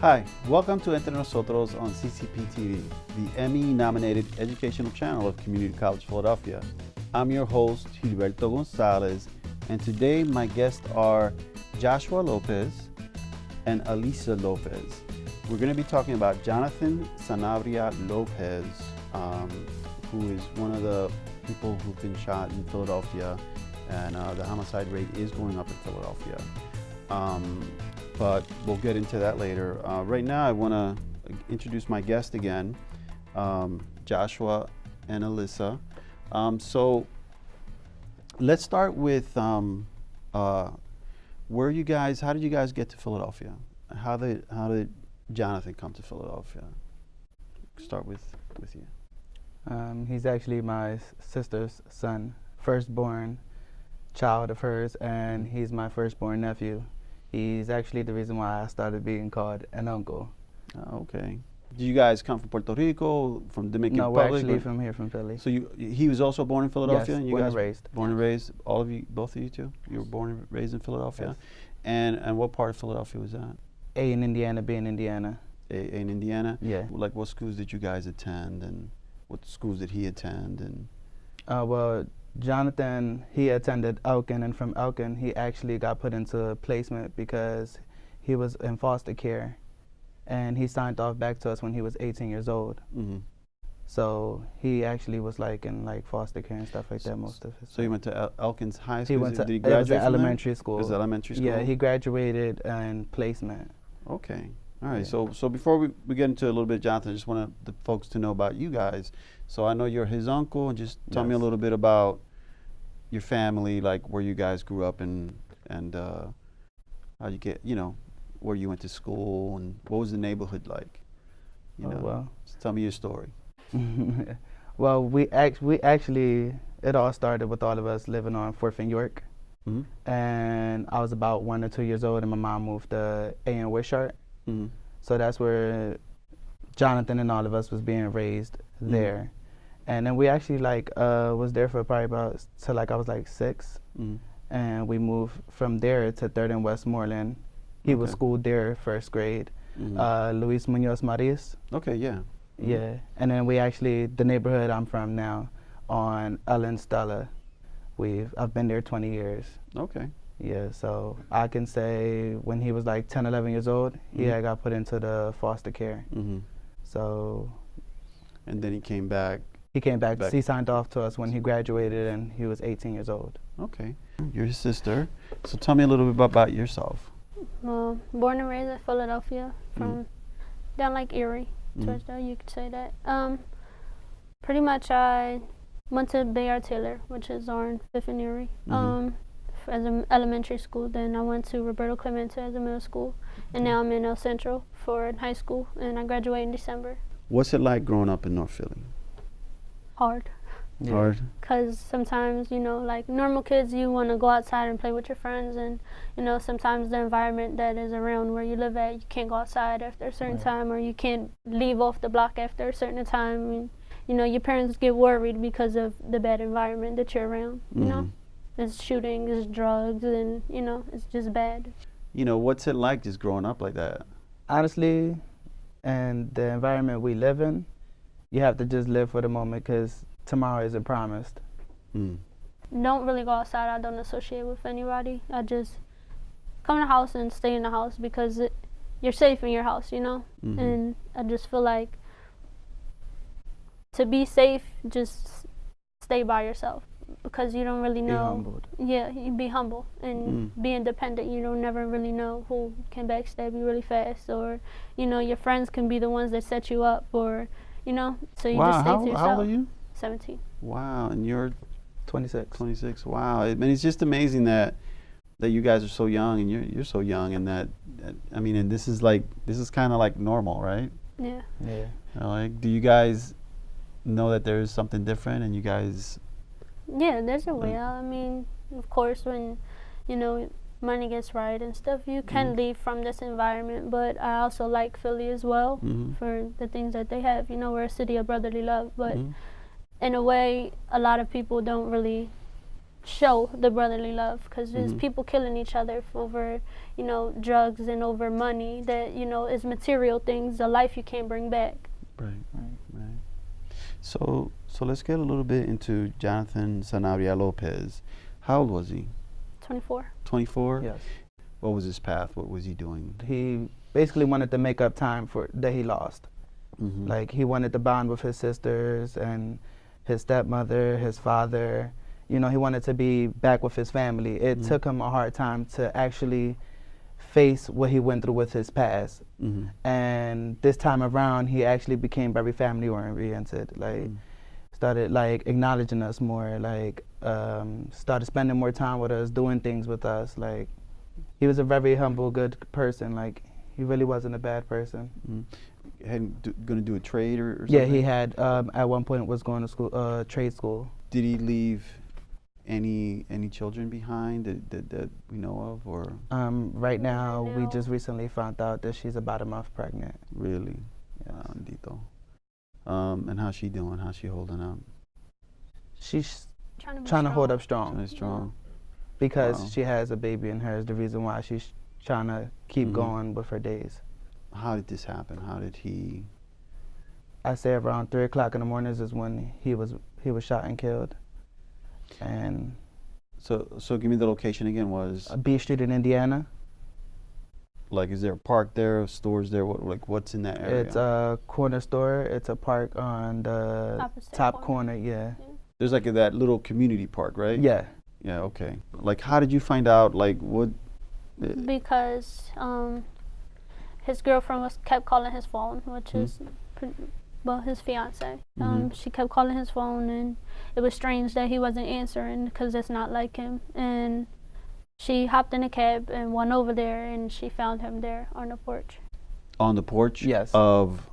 Hi, welcome to Entre Nosotros on CCP TV, the Emmy-nominated educational channel of Community College Philadelphia. I'm your host, Gilberto Gonzalez, and today my guests are Joshua Lopez and Elisa Lopez. We're going to be talking about Jonathan Sanabria Lopez, who is one of the people who've been shot in Philadelphia, and the homicide rate is going up in Philadelphia. But we'll get into that later. Right now, I want to introduce my guest again, Joshua and Elisa. So let's start with where you guys, how did you guys get to Philadelphia? How did Jonathan come to Philadelphia? Start with you. He's actually my sister's son, firstborn child of hers, and he's my firstborn nephew. He's actually the reason why I started being called an uncle. Oh, okay. Do you guys come from Puerto Rico, from Dominican No, Republic? we're actually from here, from Philly. So he was also born in Philadelphia? Yes, and you born guys and raised. Born and raised, all of you, both of you two? You were born and raised in Philadelphia? Yes. And what part of Philadelphia was that? A in Indiana, B in Indiana. A in Indiana? Yeah. Like what schools did you guys attend, and what schools did he attend? And Well, Jonathan, he attended Elkin, and from Elkin, he actually got put into placement because he was in foster care, and he signed off back to us when he was 18 years old. mm-hmm. So he actually was like in like foster care and stuff like that most of his So he life. went to Elkins High School? He went to did he it was graduate an from there? elementary school. It was elementary school? Yeah, he graduated in placement. Okay. All right. Yeah. So before we get into a little bit, Jonathan, I just want the folks to know about you guys. So I know you're his uncle, and just tell me a Yes. little bit about your family, like where you guys grew up and how you get, where you went to school, and what was the neighborhood like? Well. Just tell me your story. Well, we actually, it all started with all of us living on 4th and York. Mm-hmm. And I was about 1 or 2 years old, and my mom moved to A in Wishart. Mm-hmm. So that's where Jonathan and all of us was being raised there. And then we actually was there for probably about till I was 6. Mm-hmm. And we moved from there to 3rd and Westmoreland. He was Okay. schooled there 1st grade. Mm-hmm. Luis Munoz Marias. Okay, yeah. Mm-hmm. Yeah, and then we actually, the neighborhood I'm from now, on Ellen Stella, I've been there 20 years. Okay. Yeah, so I can say when he was 10, 11 years old, he Mhm. had got put into the foster care. Mm-hmm. So And then he came back. he came back, Back. he signed off to us when he graduated, and he was 18 years old. Okay. You're his sister. So tell me a little bit about yourself. Well, born and raised in Philadelphia, from down like Erie, towards there, you could say that. Pretty much I went to Bayard Taylor, which is on 5th and Erie, as an elementary school. Then I went to Roberto Clemente as a middle school, and now I'm in El Centro for high school, and I graduate in December. What's it like growing up in North Philly? Hard. Yeah. Hard? Because sometimes, like normal kids, you want to go outside and play with your friends, and, sometimes the environment that is around where you live at, you can't go outside after a certain Right. time, or you can't leave off the block after a certain time. And, your parents get worried because of the bad environment that you're around, you know? It's shooting, it's drugs, and, it's just bad. What's it like just growing up like that? Honestly, and the environment we live in, you have to just live for the moment because tomorrow isn't promised. Mm. Don't really go outside. I don't associate with anybody. I just come in the house and stay in the house because you're safe in your house, Mhm. And I just feel like to be safe, just stay by yourself because you don't really Be know. humbled. Yeah, you be humble and be independent. You don't never really know who can backstab you really fast, or your friends can be the ones that set you up, or so you just stay to yourself. How old are you? 17. Wow, and you're 26. 26. Wow, I mean, it's just amazing that you guys are so young, and you're so young, and and this is kind of like normal, right? Yeah. Yeah. Like, do you guys know that there's something different, and you guys? Yeah, there's a way out. I mean, of course, when, money gets right and stuff, you can leave from this environment, but I also like Philly as well for the things that they have. We're a city of brotherly love, but in a way, a lot of people don't really show the brotherly love, because there's people killing each other over, you know, drugs and over money that, you know, is material things, a life you can't bring back. Right. So let's get a little bit into Jonathan Sanabria Lopez. How old was he? 24. 24? Yes. What was his path? What was he doing? He basically wanted to make up time for that he lost. Like, he wanted to bond with his sisters and his stepmother, his father. You know, he wanted to be back with his family. It took him a hard time to actually face what he went through with his past. And this time around, he actually became very family oriented. Like, started like acknowledging us more. Like, started spending more time with us, doing things with us. Like, he was a very humble, good person. Like, he really wasn't a bad person. Going to do a trade or something? Yeah, he had at one point was going to school, trade school. Did he leave any children behind that we know of, or? Right now, we No. just recently found out that she's about a month pregnant. Really? Yes. Dito. And how's she doing? How's she holding up? She's Trying to hold up strong Kinda strong. because Wow. she has a baby in her. Is the reason why she's trying to keep going with her days. How did this happen? How did he? I say around 3 o'clock in the mornings is when he was shot and killed. And So give me the location again. Was B Street in Indiana. like, is there a park there, stores there? What's in that area? It's a corner store. It's a park on the Opposite top corner. corner. Yeah. There's like that little community park, right? Yeah. Yeah. Okay. Like, how did you find out? Like, what? Because his girlfriend kept calling his phone, which is his fiance. She kept calling his phone, and it was strange that he wasn't answering, because it's not like him. And she hopped in a cab and went over there, and she found him there on the porch. On the porch? Yes. Of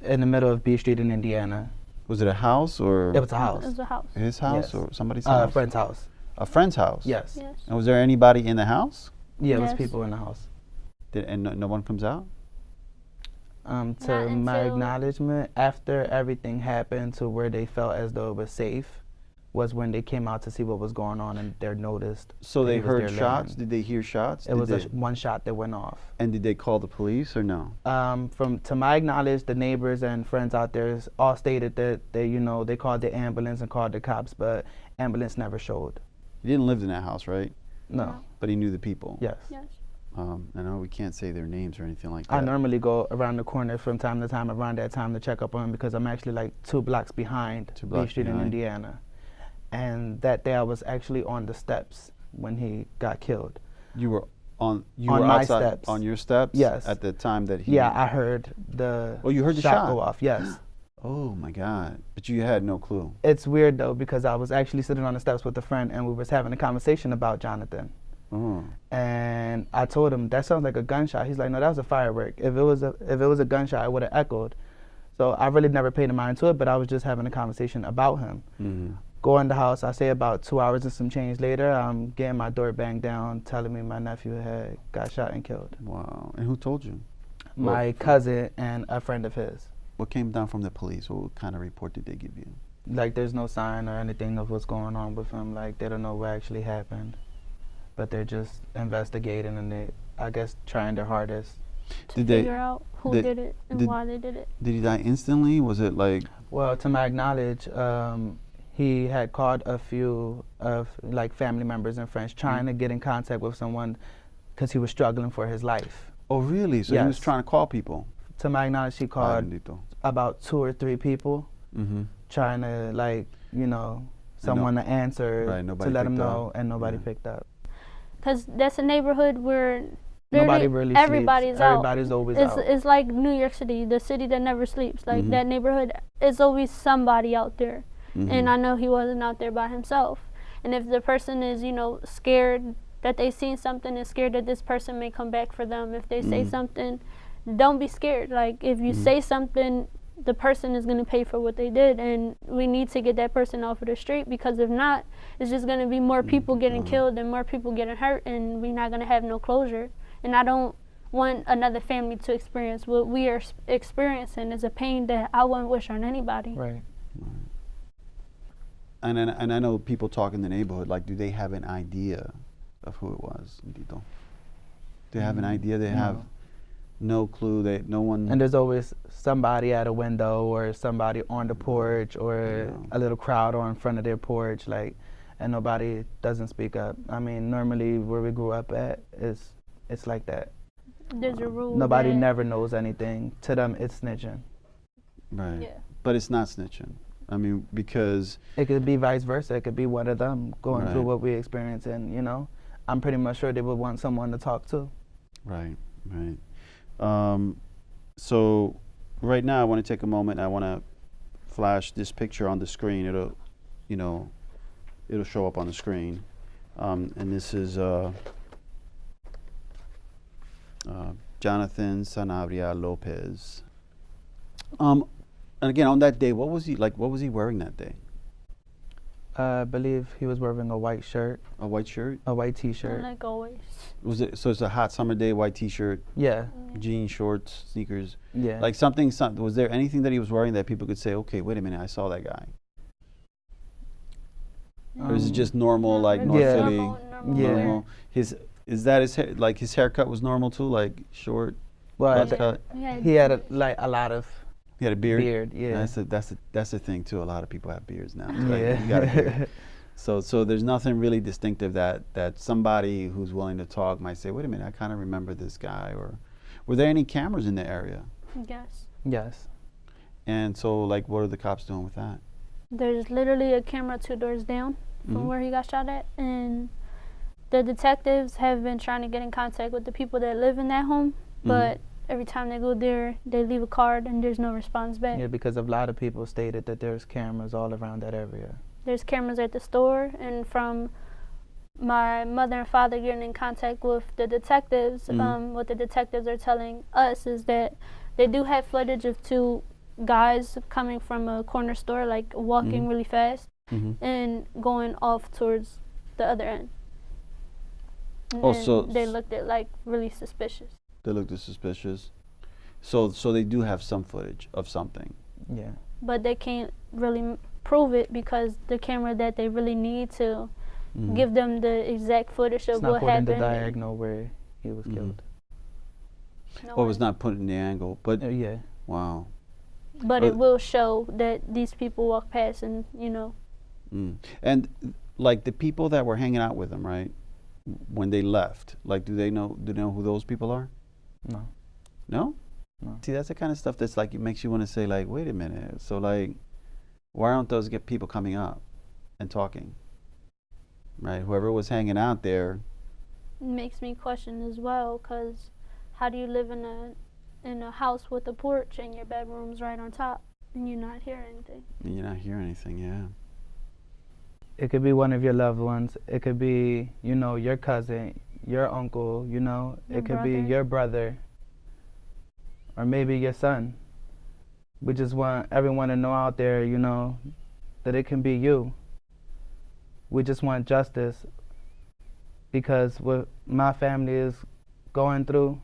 In the middle of B Street in Indiana. was it a house or? It was a house. It was a house. His house Yes. or somebody's A house? friend's house. A friend's house. Yes. Yes. And was there anybody in the house? Yeah, it was Yes. people in the house. And no one comes out? To my until- acknowledgement, after everything happened to where they felt as though it was safe, was when they came out to see what was going on, and they're noticed. So that they he was heard there shots? living. Did they hear shots? It was Did they- one shot that went off. And did they call the police or no? To my knowledge, the neighbors and friends out there all stated that they called the ambulance and called the cops, but ambulance never showed. He didn't live in that house, right? No. But he knew the people. Yes. Yes. I know we can't say their names or anything like that. I normally go around the corner from time to time around that time to check up on him, because I'm actually like 2 blocks behind 2 B blocks Street in behind. Indiana. And that day I was actually on the steps when he got killed. You were on On my outside steps. on your steps? Yes. At the time that he. Yeah, I heard the Oh, you heard the shot? go off. Yes. Oh my God! But you had no clue. It's weird though, because I was actually sitting on the steps with a friend, and we was having a conversation about Jonathan. Oh. And I told him, that sounds like a gunshot. He's like, no, that was a firework. If it was a gunshot, it would have echoed. So I really never paid a mind to it, but I was just having a conversation about him. Mm-hmm. Go in the house, I say about 2 hours and some change later, I'm getting my door banged down, telling me my nephew had got shot and killed. Wow. And who told you? My cousin and a friend of his. What came down from the police? What kind of report did they give you? Like, there's no sign or anything of what's going on with him. Like, they don't know what actually happened. But they're just investigating, and they, I guess, trying their hardest. To figure out who did it and why they did it. Did he die instantly? Was it like? Well, to my knowledge, he had called a few of like family members and friends trying to get in contact with someone because he was struggling for his life. Oh, really? So he was Yes. trying to call people. To my knowledge, he called about 2 or 3 people, trying to someone to answer, Right, to nobody let him picked know, up. and nobody Yeah. picked up. Because that's a neighborhood where Nobody really everybody's sleeps. out. Everybody's always It's, out. it's like New York City, the city that never sleeps. Like that neighborhood, is always somebody out there. And I know he wasn't out there by himself. And if the person is, scared that they seen something and scared that this person may come back for them, if they say something, don't be scared. Like, if you say something, the person is going to pay for what they did, and we need to get that person off of the street, because if not, it's just going to be more people getting killed and more people getting hurt, and we're not going to have no closure. And I don't want another family to experience what we are experiencing. Is a pain that I wouldn't wish on anybody. Right. and I know people talk in the neighborhood. Like, do they have an idea of who it was? Tito? Do they have an idea? They have no clue. No one. And there's always somebody at a window or somebody on the porch or a little crowd on in front of their porch, like, and nobody doesn't speak up. I mean, normally where we grew up at it's like that. There's a rule. Nobody never knows anything. To them, it's snitching. Right. Yeah. But it's not snitching. I mean, because It could be vice versa. It could be one of them going through Right. what we experience, and I'm pretty much sure they would want someone to talk to. right, right. So right now, I want to take a moment. I want to flash this picture on the screen. It'll show up on the screen, and this is Jonathan Sanabria Lopez. And again, on that day, what was he like? What was he wearing that day? I believe he was wearing a white shirt, A white shirt? a white T-shirt. Like always. Was it? So it's a hot summer day, white T-shirt, Yeah, jeans, shorts, sneakers. yeah. Like something. Was there anything that he was wearing that people could say, okay, wait a minute, I saw that guy? Or is it just normal, like North Yeah. Philly? Normal Yeah. wear. Normal. Is that his hair? Like his haircut was normal too, like short, Well, buzz cut. he had a lot of He had a beard. yeah. That's the thing too. A lot of people have beards now. Yeah. You got a beard. So there's nothing really distinctive that somebody who's willing to talk might say, wait a minute, I kind of remember this guy. Or were there any cameras in the area? Yes. Yes. And so like, what are the cops doing with that? There's literally a camera 2 doors down from where he got shot at, and the detectives have been trying to get in contact with the people that live in that home, but every time they go there, they leave a card and there's no response back. Yeah, because a lot of people stated that there's cameras all around that area. There's cameras at the store, and from my mother and father getting in contact with the detectives, what the detectives are telling us is that they do have footage of 2 guys coming from a corner store, like walking really fast and going off towards the other end. Oh, And so they looked at like really suspicious. They looked suspicious. So they do have some footage of something. Yeah. But they can't really prove it because the camera that they really need to give them the exact footage of It's not what put in the happened. diagonal where he was killed. No Well, it was one- not put in the angle, but Yeah. wow. But it will show that these people walk past and, And like the people that were hanging out with him, right? When they left, like, do they know who those people are? No. No? No. See, that's the kind of stuff that's like, it makes you want to say like, wait a minute. So like, why aren't those people coming up and talking? Right? Whoever was hanging out there. it makes me question as well, because how do you live in a house with a porch and your bedroom's right on top and you're not hearing anything? And you're not hearing anything, yeah. It could be one of your loved ones. It could be, your cousin, your uncle, it could be brother. your brother, or maybe your son. We just want everyone to know out there, that it can be you. We just want justice, because what my family is going through,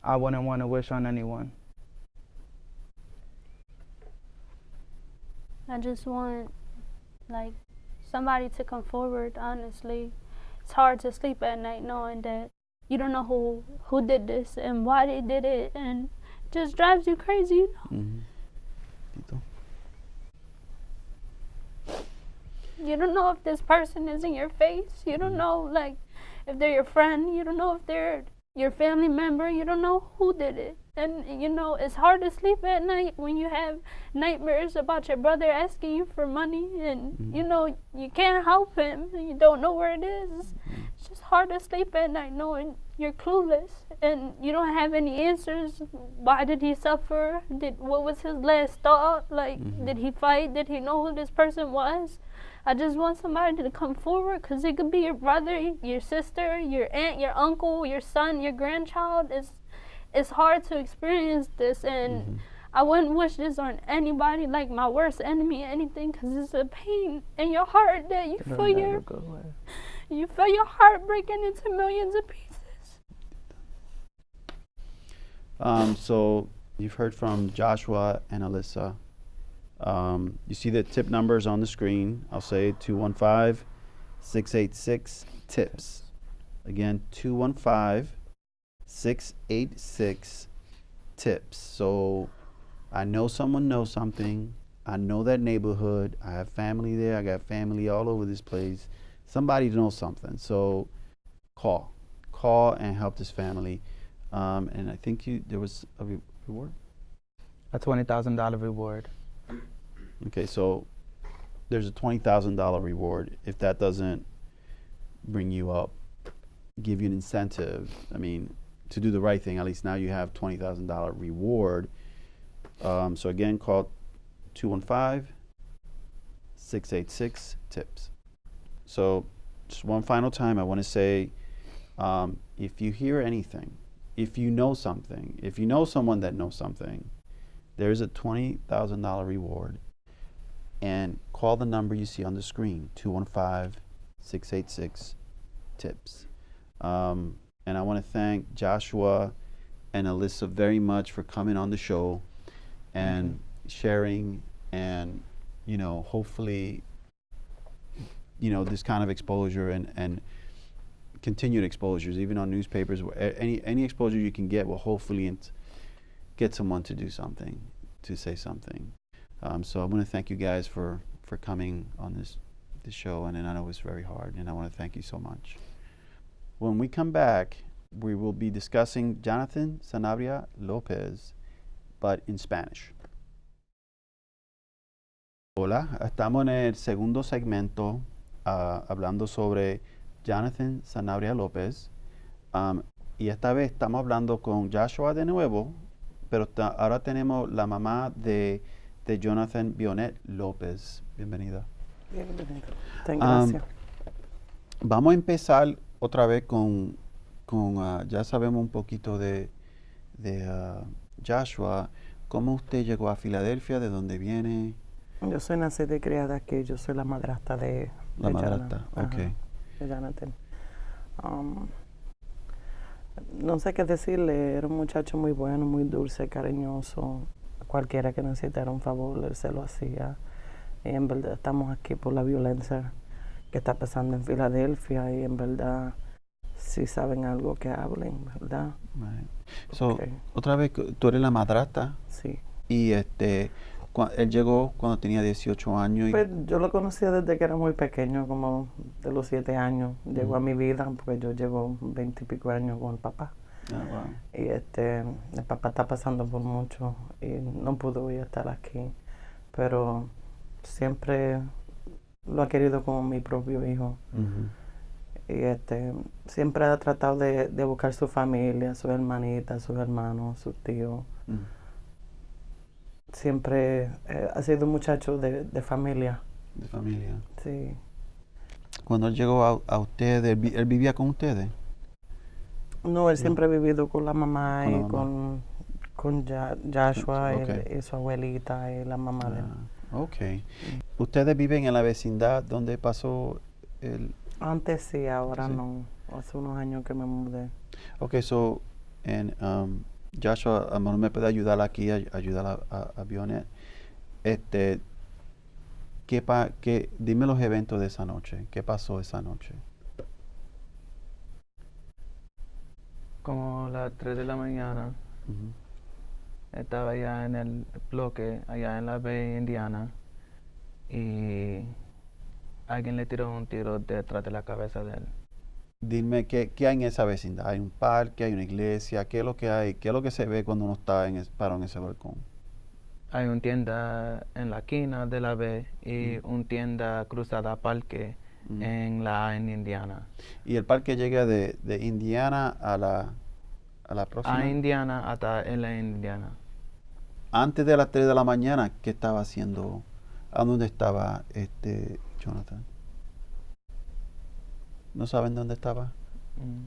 I wouldn't want to wish on anyone. I just want, like, somebody to come forward, honestly. It's hard to sleep at night knowing that you don't know who did this and why they did it, and it just drives you crazy, Tito? You don't know if this person is in your face. You don't know, like, if they're your friend. You don't know if they're your family member. You don't know who did it. And, it's hard to sleep at night when you have nightmares about your brother asking you for money and, you can't help him and you don't know where it is. It's just hard to sleep at night knowing you're clueless and you don't have any answers. Why did he suffer? What was his last thought? Like, did he fight? Did he know who this person was? I just want somebody to come forward, because it could be your brother, your sister, your aunt, your uncle, your son, your grandchild. It's hard to experience this, and I wouldn't wish this on anybody, like my worst enemy, anything, because it's a pain in your heart that you It'll feel never go away. you feel your heart breaking into millions of pieces. So you've heard from Joshua and Alyssa. You see the tip numbers on the screen. I'll say 215-686-TIPS. Again, 215-686-TIPS. So I know someone knows something. I know that neighborhood. I have family there. I got family all over this place. Somebody knows something. So call and help this family. And I think there was a reward. A $20,000 reward. Okay, so there's a $20,000 reward. If that doesn't bring you up, give you an incentive, I mean, to do the right thing, at least now you have $20,000 reward. So again, call 215-686-TIPS. So just one final time, I want to say, if you hear anything, if you know something, if you know someone that knows something, there's a $20,000 reward. And call the number you see on the screen, 215-686-TIPS. And I want to thank Joshua and Alyssa very much for coming on the show and sharing and, you know, hopefully, you know, this kind of exposure and continued exposures, even on newspapers, any exposure you can get will hopefully get someone to do something, to say something. So I want to thank you guys for coming on this show, and I know it's very hard, and I want to thank you so much. When we come back, we will be discussing Jonathan Sanabria Lopez, but in Spanish. Hola, estamos en el segundo segmento hablando sobre Jonathan Sanabria Lopez, y esta vez estamos hablando con Joshua de nuevo, pero ahora tenemos la mamá de Jonathan Bionet López. Bienvenida. Bienvenida. Gracias. Vamos a empezar otra vez con ya sabemos un poquito de Joshua. ¿Cómo usted llegó a Filadelfia? ¿De dónde viene? Yo soy nacida y criada aquí. Yo soy la madrastra de La madrastra, Jonathan. ok. De Jonathan. No sé qué decirle. Era un muchacho muy bueno, muy dulce, cariñoso. Cualquiera que necesitara un favor, él se lo hacía. Y en verdad estamos aquí por la violencia que está pasando en Filadelfia, y en verdad, si saben algo, que hablen, ¿verdad? Right. So, Okay. otra vez, tú eres la madrastra, Sí. y él llegó cuando tenía 18 años. Pues yo lo conocía desde que era muy pequeño, como de los 7 años. Llegó a mi vida porque yo llevo 20 y pico años con el papá. Wow. Y el papá está pasando por mucho y no pudo hoy estar aquí. Pero siempre lo ha querido como mi propio hijo. Mm-hmm. Y siempre ha tratado de buscar su familia, sus hermanitas, sus hermanos, sus tíos. Mm. Siempre ha sido un muchacho de familia. De familia. Sí. Cuando él llegó a ustedes, él vivía con ustedes. No, él siempre ha vivido con la mamá y Con con Joshua Okay. y su abuelita y la mamá de él. Ok. ¿Ustedes viven en la vecindad donde pasó el...? Antes sí, ahora Sí. no. Hace unos años que me mudé. Ok, so, Joshua, a lo mejor me puede ayudar aquí, ayudar a Bionet. Dime los eventos de esa noche. ¿Qué pasó esa noche? Como las 3 de la mañana, Ujú. estaba allá en el bloque, allá en la Bay Indiana, y alguien le tiró un tiro detrás de la cabeza de él. Dime, ¿qué hay en esa vecindad? ¿Hay un parque? ¿Hay una iglesia? ¿Qué es lo que hay? ¿Qué es lo que se ve cuando uno está parado en ese balcón? Hay una tienda en la esquina de la B y una tienda cruzada a parque Mm. en la A en Indiana. ¿Y el parque llega de Indiana a la próxima? A Indiana hasta en la Indiana. Antes de las 3 de la mañana, ¿qué estaba haciendo? ¿A dónde estaba Jonathan? ¿No saben dónde estaba?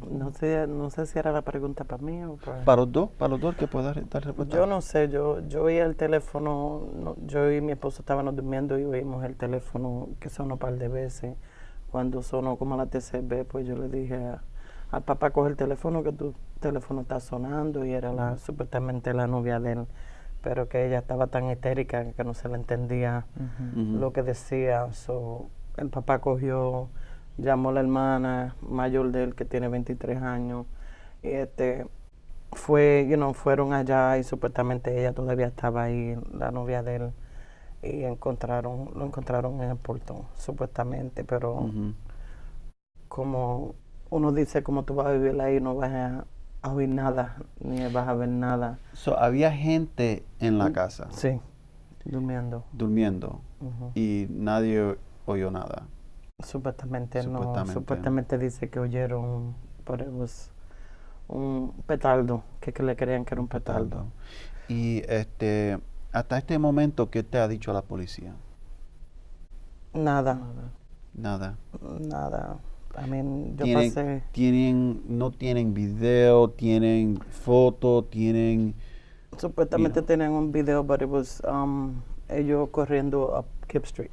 No sé si era la pregunta para mí o para... Para los dos que pueda dar respuesta. Yo no sé, yo oí el teléfono, yo y mi esposo estábamos durmiendo y oímos el teléfono que sonó un par de veces. Cuando sonó como a la tercera vez, pues yo le dije al papá, coge el teléfono, que tu teléfono está sonando, y era supuestamente la novia de él. pero que ella estaba tan histérica que no se le entendía lo que decía. So, el papá llamó a la hermana mayor de él, que tiene 23 años, y fueron allá y supuestamente ella todavía estaba ahí, la novia de él, y lo encontraron en el portón, supuestamente, pero como uno dice, como tú vas a vivir ahí, no vas a oír nada, ni vas a ver nada. So, había gente en la casa. Sí, durmiendo. Durmiendo. Y nadie oyó nada. Supuestamente no. Supuestamente dice que oyeron, pero un petardo, que le creían que era un petardo. Y hasta este momento, ¿qué te ha dicho la policía? Nada. Yo pasé. No tienen video, tienen foto, tienen... Supuestamente tenían un video, pero it was, ellos corriendo up Kip Street.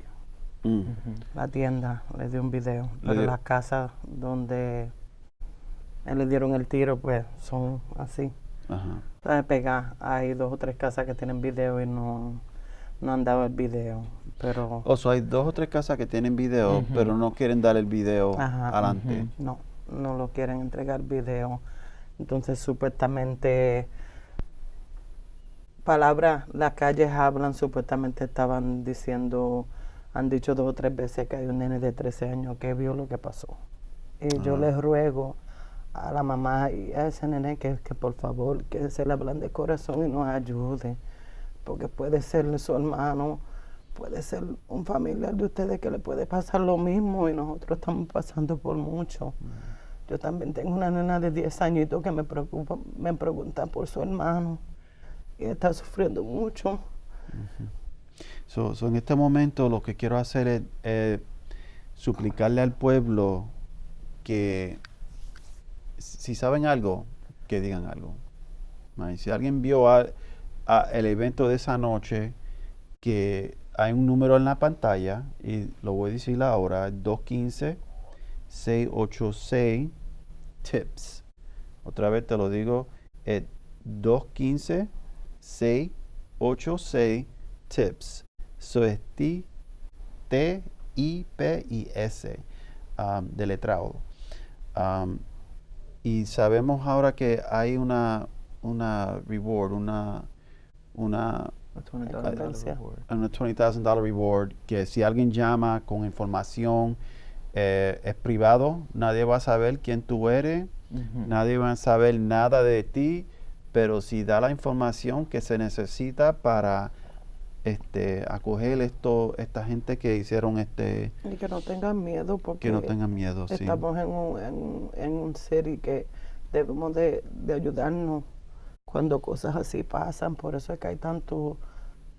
La tienda le dio un video, pero la casa donde le dieron el tiro, pues son así. Pegar, hay 2 o 3 casas que tienen video y no han dado el video, pero... hay 2 o 3 casas que tienen video, pero no quieren dar el video adelante. No lo quieren entregar video. Entonces, supuestamente, las calles hablan, supuestamente estaban diciendo, han dicho 2 o 3 veces que hay un nene de 13 años que vio lo que pasó. Y yo les ruego a la mamá y a ese nene que por favor, que se le hablan de corazón y nos ayude, porque puede ser su hermano, puede ser un familiar de ustedes que le puede pasar lo mismo y nosotros estamos pasando por mucho. Yo también tengo una nena de 10 añitos que me pregunta por su hermano y está sufriendo mucho. En este momento lo que quiero hacer es suplicarle al pueblo que si saben algo, que digan algo. Si alguien vio el evento de esa noche, que hay un número en la pantalla, y lo voy a decir ahora, 215-686-TIPS. Otra vez te lo digo, es 215-686-TIPS. Eso es TIPIS, deletrado. Y sabemos ahora que hay una reward, una $20,000 reward, que si alguien llama con información, es privado, nadie va a saber quién tú eres, nadie va a saber nada de ti, pero si da la información que se necesita para acoger esta gente que hicieron y que no tengan miedo, porque estamos en un city que debemos de ayudarnos cuando cosas así pasan. Por eso es que hay tantos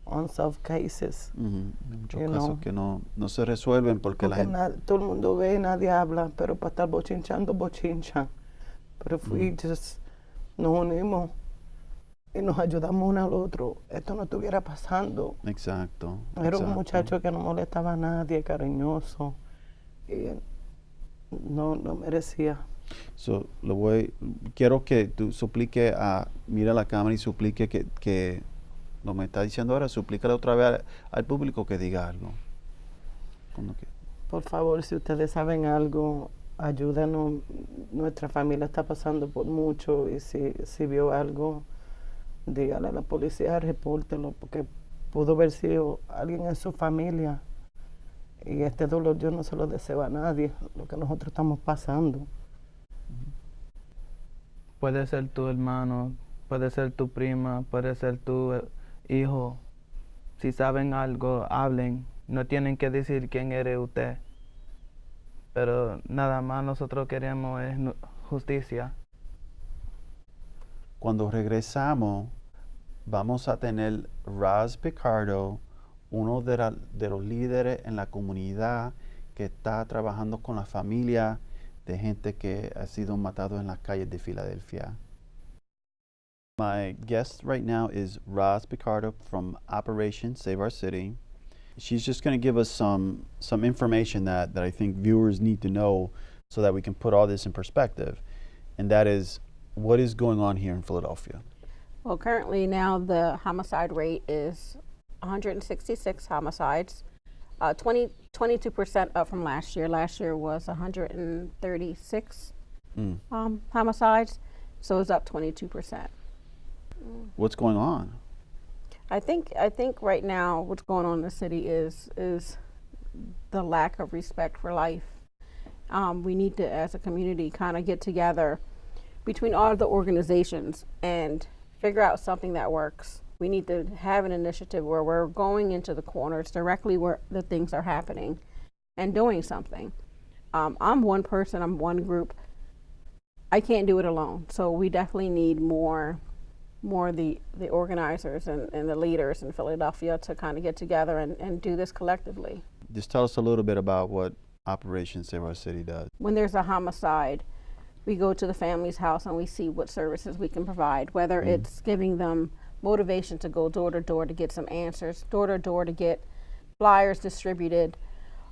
unsolved cases. Muchos casos que no se resuelven porque la gente... todo el mundo ve y nadie habla, pero para estar bochinchan. Pero nos unimos y nos ayudamos uno al otro, esto no estuviera pasando. Exacto. Era un muchacho que no molestaba a nadie, cariñoso, y no merecía. Quiero que tú mira la cámara y suplique que lo me está diciendo ahora, suplícale otra vez al público que diga algo. Por favor, si ustedes saben algo, ayúdanos. Nuestra familia está pasando por mucho, y si vio algo, dígale a la policía, repórtelo, porque pudo haber sido alguien en su familia. Y este dolor yo no se lo deseo a nadie, lo que nosotros estamos pasando. Puede ser tu hermano, puede ser tu prima, puede ser tu hijo. Si saben algo, hablen. No tienen que decir quién eres usted. Pero nada más nosotros queremos es justicia. Cuando regresamos, vamos a tener Raz Picardo, uno de los líderes en la comunidad que está trabajando con la familia de gente que ha sido matado en las calles de Filadelfia. My guest right now is Raz Picardo from Operation Save Our City. She's just going to give us some information that I think viewers need to know so that we can put all this in perspective. And that is, what is going on here in Philadelphia? Well, currently now the homicide rate is 166 homicides, 22% up from last year. Last year was 136 homicides, so it's up 22%. What's going on? I think right now what's going on in the city is the lack of respect for life. We need to, as a community, kind of get together between all the organizations and figure out something that works. We need to have an initiative where we're going into the corners directly where the things are happening and doing something. I'm one person, I'm one group. I can't do it alone. So we definitely need more the organizers and the leaders in Philadelphia to kind of get together and do this collectively. Just tell us a little bit about what Operation Save Our City does. When there's a homicide, we go to the family's house and we see what services we can provide, whether it's giving them motivation to go door to door to get some answers, door to door to get flyers distributed.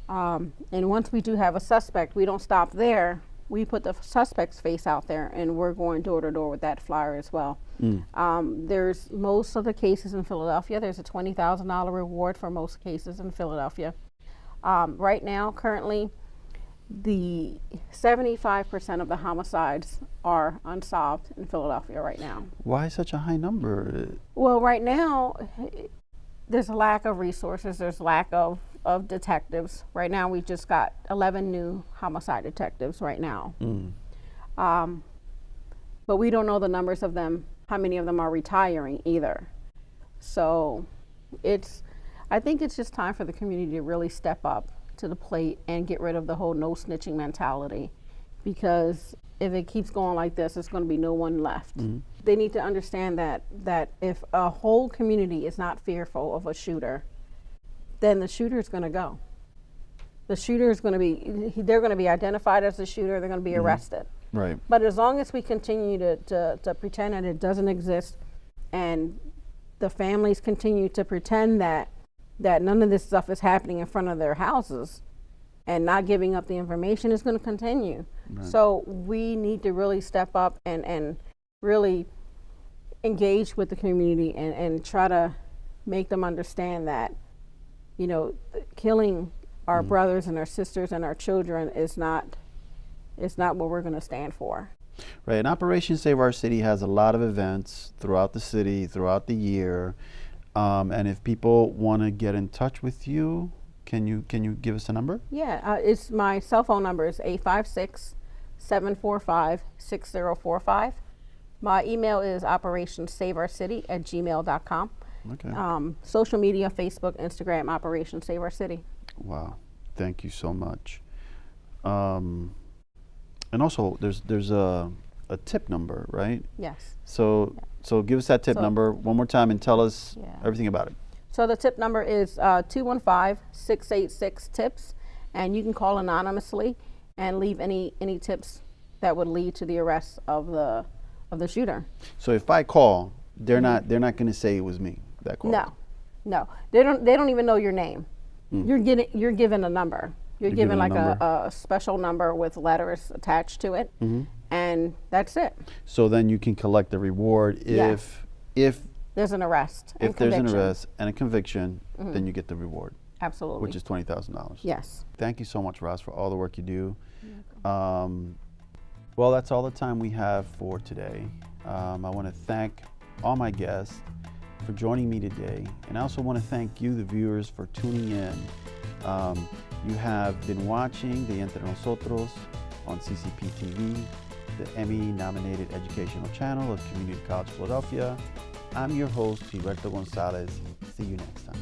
And once we do have a suspect, we don't stop there. We put the suspect's face out there and we're going door to door with that flyer as well. There's most of the cases in Philadelphia, there's a $20,000 reward for most cases in Philadelphia. Right now, currently, the 75% of the homicides are unsolved in Philadelphia right now. Why such a high number? Well, right now, there's a lack of resources, there's lack of detectives. Right now, we just got 11 new homicide detectives right now. But we don't know the numbers of them, how many of them are retiring either. So I think it's just time for the community to really step up to the plate and get rid of the whole no snitching mentality, because if it keeps going like this, there's going to be no one left. They need to understand that if a whole community is not fearful of a shooter, then the shooter is going to go. The shooter is going to be, they're going to be identified as the shooter, they're going to be arrested. Right. But as long as we continue to pretend that it doesn't exist, and the families continue to pretend that none of this stuff is happening in front of their houses and not giving up the information, is going to continue. Right. So we need to really step up and really engage with the community and try to make them understand that, you know, killing our brothers and our sisters and our children is not what we're going to stand for. Right, and Operation Save Our City has a lot of events throughout the city, throughout the year. And if people want to get in touch with you, can you give us a number? Yeah, it's my cell phone number is 856-745-6045. My email is operationsaveourcity@gmail.com. Okay. Social media, Facebook, Instagram, Operation Save Our City. Wow, thank you so much. And also, there's a tip number, right? Yes. So give us that tip number one more time and tell us everything about it. So the tip number is 215-686-TIPS, and you can call anonymously and leave any tips that would lead to the arrest of the shooter. So if I call, they're not going to say it was me that called. No, they don't even know your name. You're given a number. You're given like a special number with letters attached to it, and that's it. So then you can collect the reward if there's an arrest. If there's an arrest and a conviction, then you get the reward. Absolutely. Which is $20,000. Yes. Thank you so much, Roz, for all the work you do. Well, that's all the time we have for today. I want to thank all my guests for joining me today, and I also want to thank you, the viewers, for tuning in. You have been watching the Entre Nosotros on CCP TV, the Emmy-nominated educational channel of Community College Philadelphia. I'm your host, Gilberto Gonzalez. See you next time.